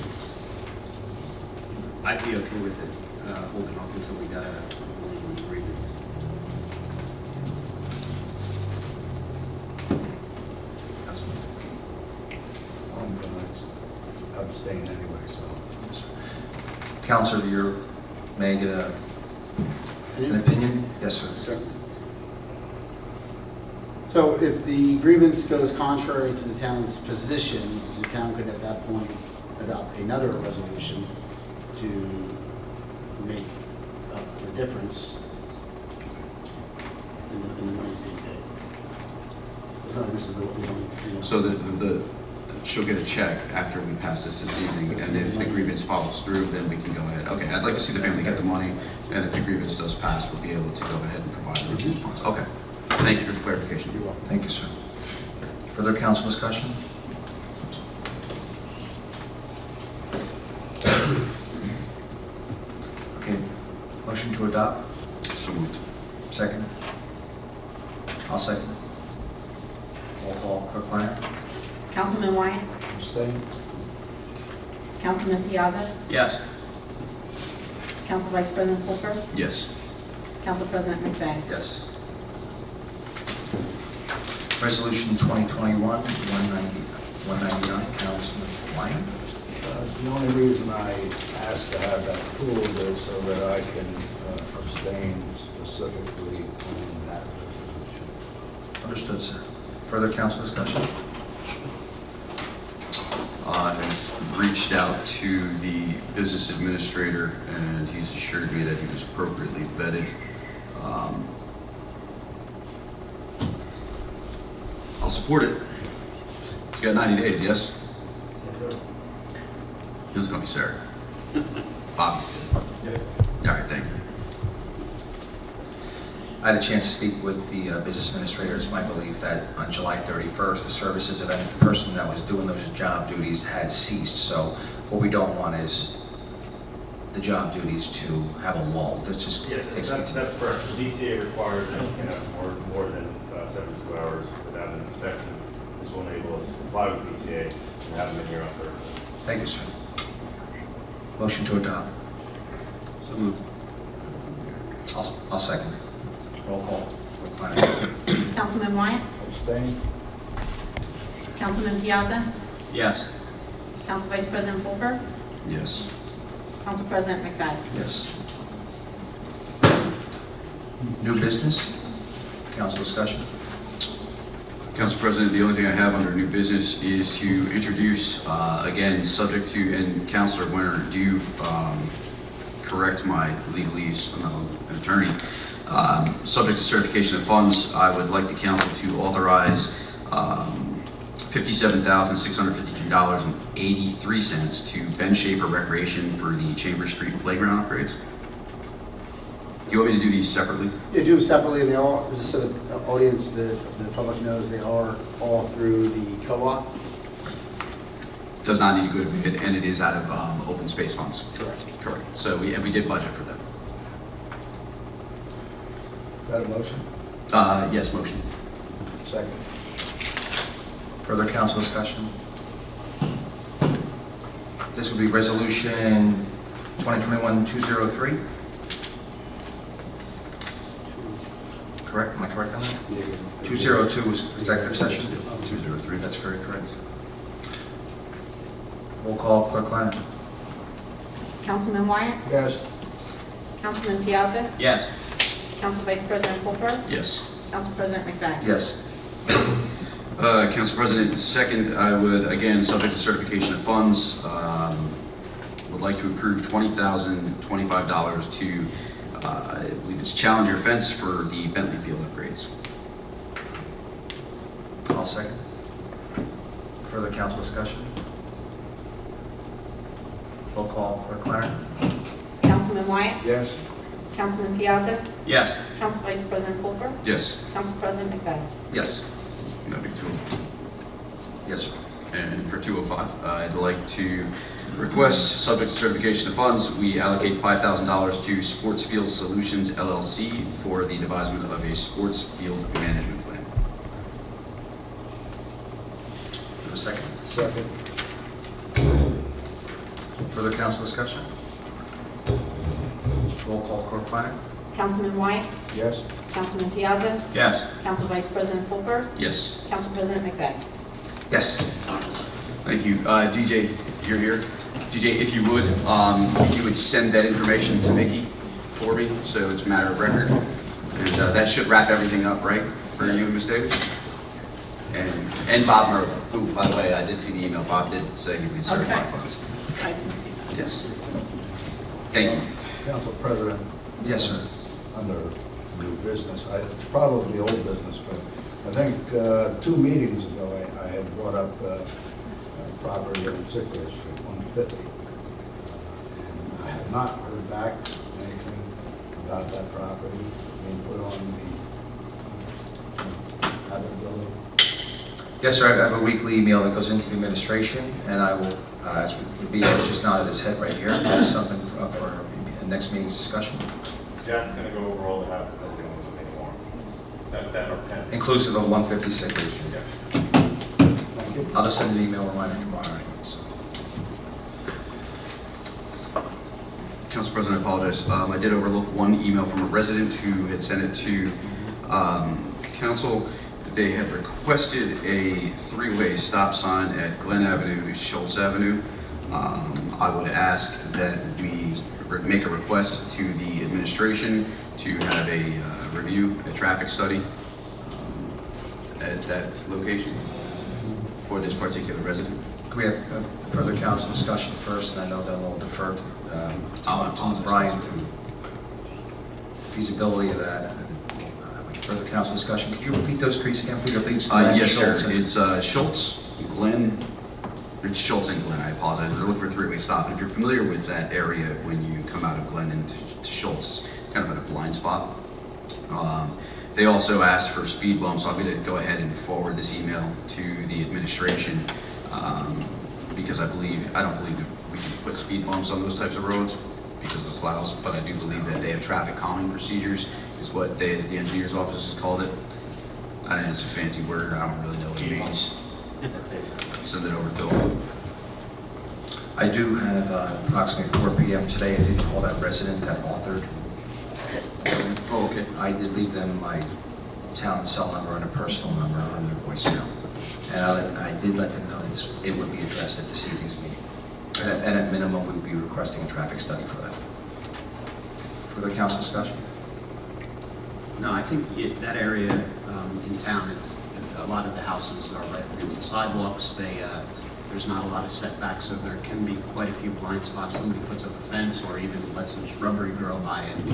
S7: I'd be okay with it holding off until we got a ruling grievance.
S10: I'm going to abstain anyway, so.
S1: Counselor, may I get an opinion? Yes, sir.
S3: Sure. So if the grievance goes contrary to the town's position, the town could at that point adopt another resolution to make up the difference in the money being paid. It's not, this is the, you know.
S2: So she'll get a check after we pass this evening, and if the grievance follows through, then we can go ahead. Okay, I'd like to see the family get the money, and if the grievance does pass, we'll be able to go ahead and provide the relief funds. Okay, thank you for the clarification.
S3: You're welcome.
S1: Thank you, sir. Further council discussion? Okay, motion to adopt,
S2: So moved.
S1: second? I'll second. Roll call, clerk Kleiner?
S4: Councilman Wyatt?
S10: Abstain?
S4: Councilman Piazza?
S7: Yes.
S4: Council Vice President Colfer?
S2: Yes.
S4: Council President McFadden?
S1: Yes. Resolution 2021-199, Councilman Wayne?
S10: The only reason I asked to have that pulled is so that I can abstain specifically on that resolution.
S1: Understood, sir. Further council discussion?
S2: I've reached out to the business administrator, and he's assured me that he was appropriately vetted. I'll support it. He's got 90 days, yes? It was going to be Sarah. Bobby.
S10: Yes.
S2: All right, thank you.
S1: I had a chance to speak with the business administrator. It's my belief that on July 31st, the services of any person that was doing those job duties had ceased. So what we don't want is the job duties to have a lull. That's just
S11: Yeah, that's correct. The DCA requires that you can have more than 72 hours without an inspection. This will enable us to comply with DCA and have them in here on Thursday.
S1: Thank you, sir. Motion to adopt.
S7: So moved.
S1: I'll second. Roll call.
S4: Councilman Wyatt?
S10: Abstain?
S4: Councilman Piazza?
S7: Yes.
S4: Council Vice President Colfer?
S2: Yes.
S4: Council President McFadden?
S1: Yes. New business? Council discussion?
S2: Council President, the only thing I have under new business is to introduce, again, subject to, and Councilor Winter, do correct my legalese, I'm not an attorney. Subject to certification of funds, I would like the council to authorize $57,653.83 to Ben Schaefer Recreation for the Chambers Street playground upgrades. Do you want me to do these separately?
S3: They do them separately, and they all, just so the audience, the public knows, they are all through the co-op.
S2: Does not need a good bid, and it is out of open space funds.
S3: Correct.
S2: Correct. So we did budget for them.
S10: Got a motion?
S2: Yes, motion.
S10: Second?
S1: Further council discussion? This will be resolution 2021-203. Correct? Am I correct on that? 202 is executive session. 203, that's very correct. Roll call, clerk Kleiner.
S4: Councilman Wyatt?
S10: Yes.
S4: Councilman Piazza?
S7: Yes.
S4: Council Vice President Colfer?
S2: Yes.
S4: Council President McFadden?
S1: Yes.
S2: Council President, second, I would, again, subject to certification of funds, would like to approve $20,025 to, I believe it's Challenger Fence for the Bentley Field upgrades.
S1: I'll second. Further council discussion? Roll call, clerk Kleiner.
S4: Councilman Wyatt?
S10: Yes.
S4: Councilman Piazza?
S7: Yes.
S4: Council Vice President Colfer?
S2: Yes.
S4: Council President McFadden?
S1: Yes.
S2: No big tool.
S1: Yes, sir.
S2: And for 205, I'd like to request, subject to certification of funds, we allocate $5,000 to Sports Field Solutions LLC for the devisement of a sports field management plan.
S1: For a second.
S10: Second.
S1: Further council discussion? Roll call, Court Planner?
S4: Councilman Wyatt?
S10: Yes.
S4: Councilman Piazza?
S8: Yes.
S4: Council Vice President Fulper?
S2: Yes.
S4: Council President McVeigh?
S1: Yes.
S2: Thank you. DJ, you're here. DJ, if you would send that information to Mickey for me, so it's a matter of record. And that should wrap everything up, right, for you and Ms. Davis? And Bob Merle, who, by the way, I did see the email. Bob did say he would certify
S4: Okay.
S2: funds.
S4: I didn't see that.
S2: Yes. Thank you.
S10: Council President.
S1: Yes, sir.
S10: Under new business, it's probably old business, but I think 2 meetings ago, I had brought up property in Sickers Street, 150. And I have not heard back anything about that property being put on the Habitable.
S1: Yes, sir, I have a weekly email that goes into the administration, and I will, as the BO just nodded his head right here, that's something for the next meeting's discussion,
S11: Jack's gonna go over all the habitable ones anymore. That are pending.
S1: inclusive of 156 Street.
S11: Yeah.
S10: Thank you.
S1: I'll just send an email reminder tomorrow anyway, so.
S2: Council President, I apologize. I did overlook one email from a resident who had sent it to council. They have requested a 3-way stop sign at Glen Avenue, Schultz Avenue. I would ask that we make a request to the administration to have a review, a traffic study at that location for this particular resident.
S1: Can we have further council discussion first, and I know then we'll defer to Brian to feasibility of that. Further council discussion. Could you repeat those streets again, please?
S2: Yes, sir. It's Schultz, Glen. It's Schultz and Glen. I apologize. We're looking for a 3-way stop. And if you're familiar with that area when you come out of Glen into Schultz, kind of in a blind spot. They also asked for speed bumps, so I'm going to go ahead and forward this email to the administration because I don't believe that we can put speed bumps on those types of roads because of the plows, but I do believe that they have traffic calming procedures, is what the engineer's office has called it. And it's a fancy word, I don't really know what it means. Send it over to Bill.
S1: I do have approximately 4 p.m. today. I did call that resident that authored.
S2: Oh, okay.
S1: I did leave them my town cell number and a personal number on their voicemail. And I did let them know that it would be addressed at this evening's meeting. And at minimum, we would be requesting a traffic study for that. Further council discussion?
S7: No, I think that area in town, a lot of the houses are right against the sidewalks. There's not a lot of setbacks, so there can be quite a few blind spots. Somebody puts up a fence or even lets some shrubbery grow by, and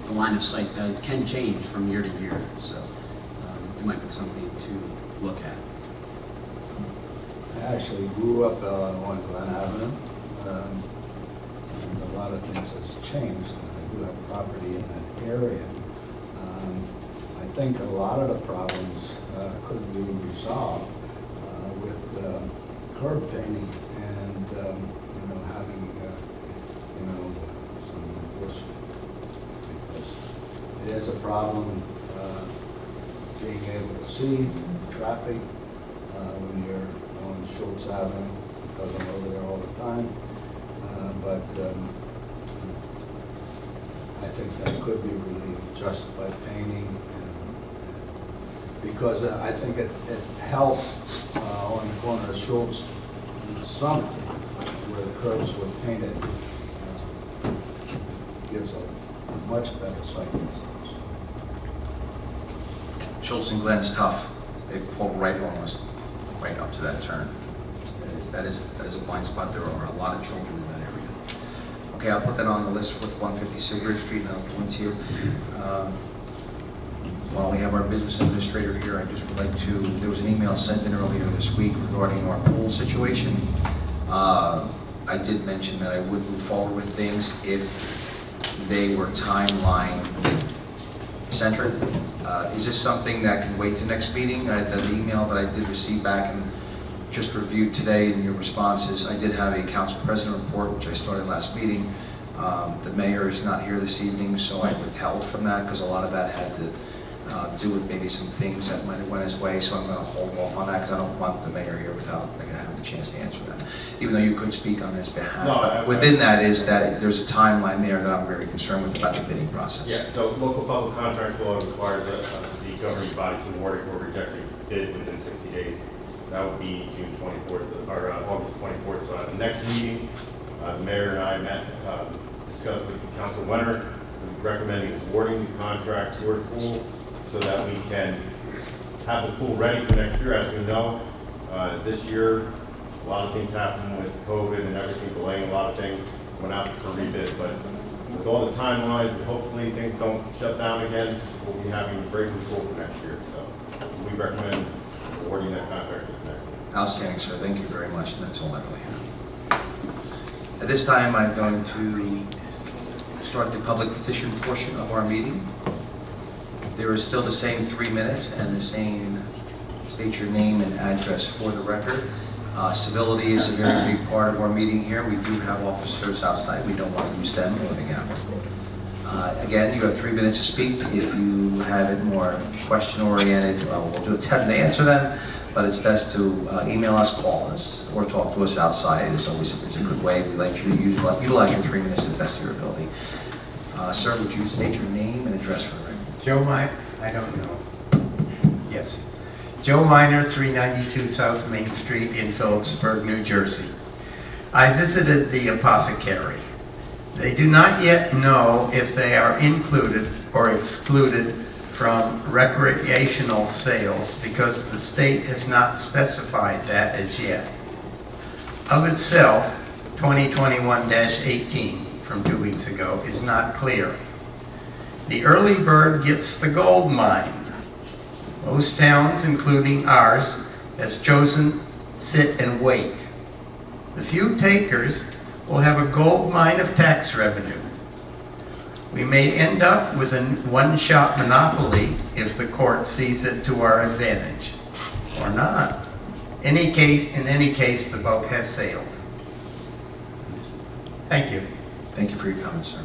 S7: the line of sight can change from year to year. So it might be something to look at.
S10: I actually grew up on Glen Avenue, and a lot of things has changed. I do have property in that area. I think a lot of the problems could be resolved with curb painting and having some enforcement, because it is a problem being able to see traffic when you're on Schultz Avenue, because I'm over there all the time. But I think that could be relieved just by painting, because I think it helped on the corner of Schultz in the summer, where the curbs were painted. Gives a much better sight distance.
S1: Schultz and Glen's tough. They pull right almost right up to that turn. That is a blind spot. There are a lot of children in that area. Okay, I'll put that on the list with 150 Cigarette Street, and I'll point to you. While we have our business administrator here, I just would like to, there was an email sent in earlier this week regarding our pool situation. I did mention that I would move forward with things if they were timeline centric. Is this something that can wait to next meeting? The email that I did receive back and just reviewed today in your responses, I did have a council president report, which I started last meeting. The mayor is not here this evening, so I withheld from that because a lot of that had to do with maybe some things that might have went his way, so I'm going to hold off on that because I don't want the mayor here without having the chance to answer that. Even though you could speak on his behalf.
S11: No,
S1: Within that is that there's a timeline there that I'm very concerned with about the bidding process.
S11: Yeah, so local public contracts law requires the governing body to award or reject a bid within 60 days. That would be June 24th, or August 24th. So at the next meeting, the mayor and I met, discussed with Council Wenner, recommending awarding the contract to our pool so that we can have the pool ready for next year. As we know, this year, a lot of things happened with COVID and everything, delaying a lot of things, went out for rebid, but with all the timelines, hopefully things don't shut down again, we'll be having a great pool for next year. So we recommend awarding that contract for next year.
S1: Outstanding, sir. Thank you very much. That's all I really have. At this time, I'm going to start the public petition portion of our meeting. There is still the same 3 minutes and the same state your name and address for the record. Civility is a very big part of our meeting here. We do have officers outside. We don't want to use them or anything else. Again, you have 3 minutes to speak. If you have it more question-oriented, we'll do attempt to answer them, but it's best to email us, call us, or talk to us outside. It's always it's a good way. We like you to utilize your 3 minutes to the best of your ability. Sir, would you state your name and address for the record?
S8: Joe Miner, I don't know. Yes. Joe Miner, 392 South Main Street in Phillipsburg, New Jersey. I visited the apothecary. They do not yet know if they are included or excluded from recreational sales because the state has not specified that as yet. Of itself, 2021-18 from 2 weeks ago is not clear. The early bird gets the gold mine. Most towns, including ours, has chosen sit and wait. The few takers will have a gold mine of tax revenue. We may end up with a one-shot monopoly if the court sees it to our advantage, or not. In any case, the boat has sailed. Thank you.
S1: Thank you for your comments, sir.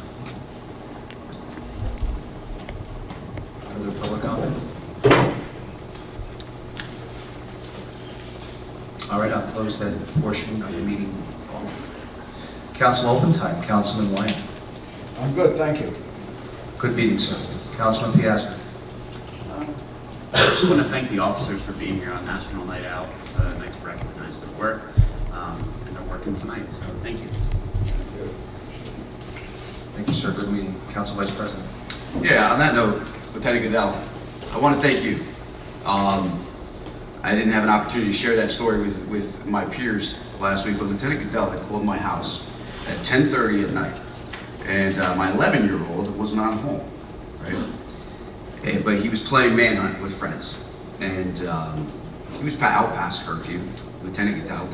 S1: Further public comment? All right, I'll close that portion of the meeting. Council open time. Councilman Wyatt.
S10: I'm good, thank you.
S1: Good meeting, sir. Councilman Piazza.
S7: I just want to thank the officers for being here on National Night Out. It's nice to recognize their work, and they're working tonight, so thank you.
S1: Thank you, sir. Good meeting. Council Vice President.
S2: Yeah, on that note, Lieutenant Goodell, I want to thank you. I didn't have an opportunity to share that story with my peers last week, but Lieutenant Goodell had called my house at 10:30 at night, and my 11-year-old was not home, right? But he was playing manhunt with friends, and he was out past curfew. Lieutenant Goodell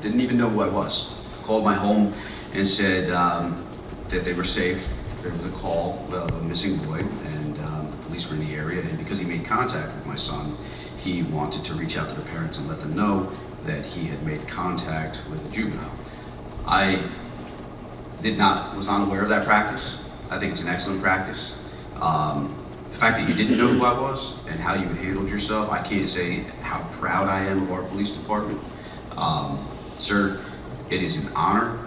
S2: didn't even know who I was. Called my home and said that they were safe. There was a call of a missing boy, and the police were in the area, and because he made contact with my son, he wanted to reach out to the parents and let them know that he had made contact with a juvenile. I was not aware of that practice. I think it's an excellent practice. The fact that you didn't know who I was and how you handled yourself, I can't say how proud I am of our police department. Sir, it is an honor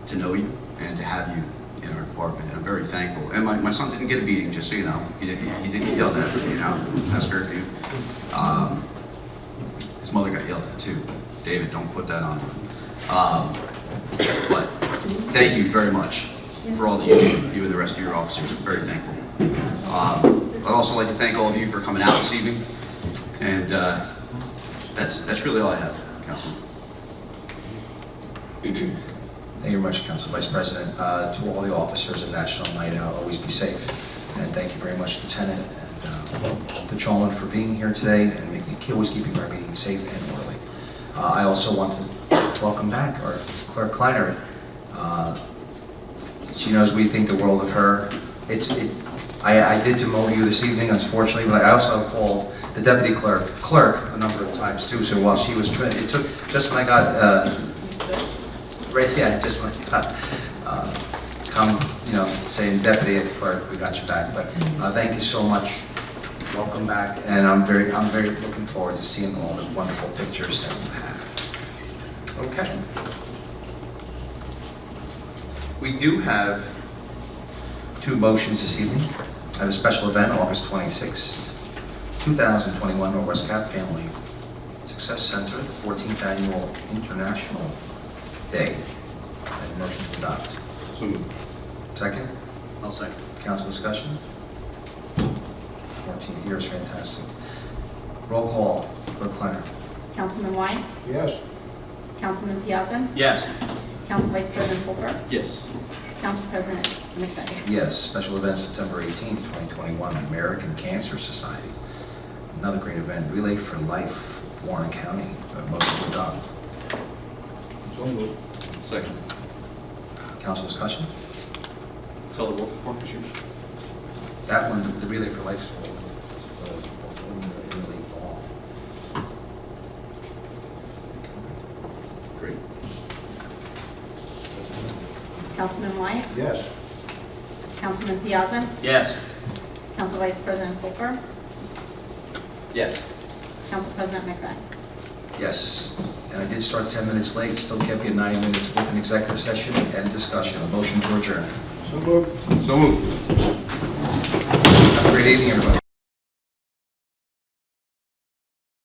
S2: to know you and to have you in our department, and I'm very thankful. And my son didn't get a beating, just so you know. He didn't get yelled at, past curfew. His mother got yelled at too. David, don't put that on him. But thank you very much for all that you do, you and the rest of your officers. I'm very thankful. I'd also like to thank all of you for coming out this evening, and that's really all I have, Councilman.
S1: Thank you very much, Council Vice President. To all the officers of National Night Out, always be safe. And thank you very much, Lieutenant and Patrolman, for being here today and always keeping our meeting safe and orderly. I also want to welcome back our Clerk Kleiner. She knows we think the world of her. I did demote you this evening, unfortunately, but I also called the deputy clerk a number of times too, so while she was, it took, just when I got, right, yeah, just when I got, saying deputy clerk, we got you back, but thank you so much. Welcome back, and I'm very looking forward to seeing all the wonderful pictures that you have. Okay. We do have 2 motions this evening. I have a special event, August 26th, 2021, Northwest Cap Family Success Center, the 14th Annual International Day. I have a motion to adopt.
S2: So moved.
S1: Second?
S7: I'll second.
S1: Council discussion? 14 years, fantastic. Roll call, Clerk Kleiner.
S4: Councilman Wyatt?
S10: Yes.
S4: Councilman Piazza?
S7: Yes.
S4: Council Vice President Colbert?
S2: Yes.
S4: Council President McFadden?
S1: Yes, special event September 18th, 2021, American Cancer Society. Another great event, Relay for Life, Warren County. Motion to adopt.
S2: So moved. Second.
S1: Council discussion?
S2: Tell the roll for Commissioners.
S1: That one, the Relay for Life, is really fall.
S2: Great.
S4: Councilman Wyatt?
S10: Yes.
S4: Councilman Piazza?
S7: Yes.
S4: Council Vice President Colbert?
S5: Yes.
S4: Council President McFadden?
S1: Yes, and I did start 10 minutes late, still kept you 9 minutes with an executive session and discussion. A motion to adjourn.
S10: So moved.
S2: So moved.
S1: Have a great evening, everybody.